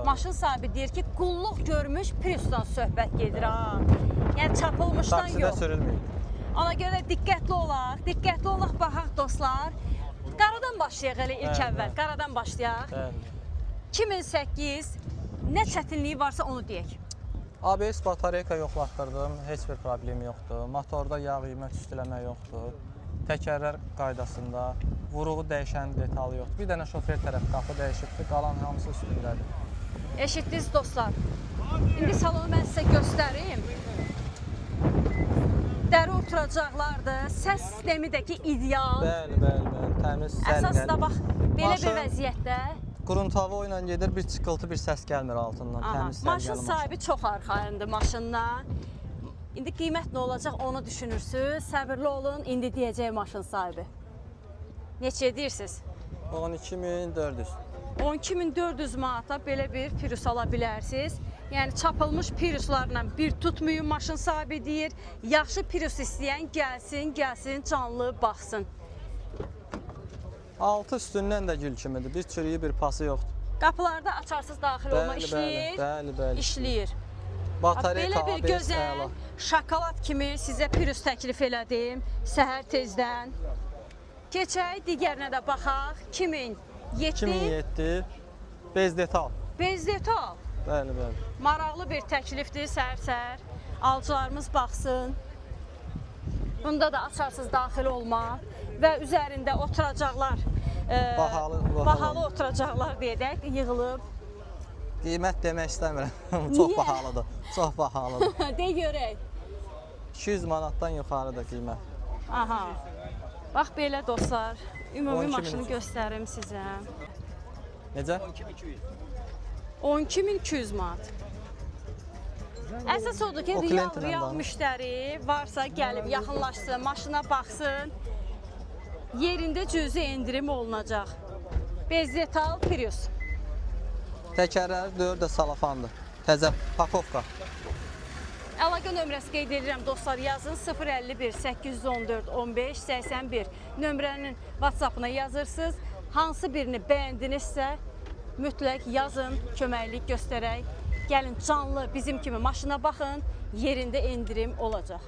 Maşın sahibi deyir ki, qulluq görmüş Prius'dan söhbət gedir ha. Yəni çapılmışdan Taksidə yox. sürülməyib. Ona görə diqqətli olaq, baxaq dostlar. Qaradan başlayaq elə ilk əvvəl, qaradan başlayaq. 2008 nə çətinliyi varsa onu deyək. ABS batareyka yoxlatdırdım, heç bir problem yoxdur. Motorda yağ yemə tüstüləmə yoxdur. Təkərlər qaydasında, vuruğu dəyişən detalı yoxdur. Bir dənə şofer tərəf qapı dəyişibdir, qalan hamısı üstündədir. Eşitdiniz dostlar. İndi salonu mən sizə göstərim. Dəri oturacaqlardır, səs sistemi də ki ideal. Bəli, təmiz, sərgəl. Əsasda bax, belə bir vəziyyətdə. Quruntava ilə gedir, bir çıxıltı, bir səs gəlmir altından, təmiz, sərgəli maşın sahibi çox arxayındır maşından. İndi qiymət nə olacaq onu düşünürsünüz. Səbirli olun, indi deyəcək maşın sahibi. Neçə deyirsiniz? 12.400. 12.400 manata belə bir Prius ala bilərsiniz. Yəni çapılmış Priuslarla bir tutmayın maşın sahibi deyir. Yaxşı Prius istəyən gəlsin, canlı baxsın. Altı üstündən də gül kimidir. Bir çürüyü, bir pası yoxdur. Qapılarda açarsız daxil olma işləyir. Bəli. İşləyir. Batareyka, belə bir ABS, gözəl şokolad kimi sizə Prius təklif elədim səhər tezdən. Keçək digərinə də baxaq. 2007 bez detal. Bez detal. Bəli. Maraqlı bir təklifdir səhər-səhər. Alıcılarımız baxsın. Bunda da açarsız daxil olma və üzərində oturacaqlar. Bahalı oturacaqlar deyək, yığılıb. Qiymət demək istəmirəm. Çox bahalıdır. Çox bahalıdır. De görək. 200 manatdan yuxarıdır qiymət. Aha. Bax belə dostlar. Ümumi 12.000 maşını göstərim sizə. Necə? 12.200 manat. Əsas odur ki, real müştəri varsa gəlib yaxınlaşsın, maşına baxsın. Yerində cüzi endirim olunacaq. Bez detal Prius. Təkərləri 4 salafandır. Təzə pakovka. Əlaqə nömrəsi qeyd edirəm dostlar, yazın 051 814 15 81 nömrənin WhatsApp-ına yazırsınız. Hansı birini bəyəndinizsə mütləq yazın, köməklik göstərək. Gəlin canlı bizim kimi maşına baxın, yerində endirim olacaq.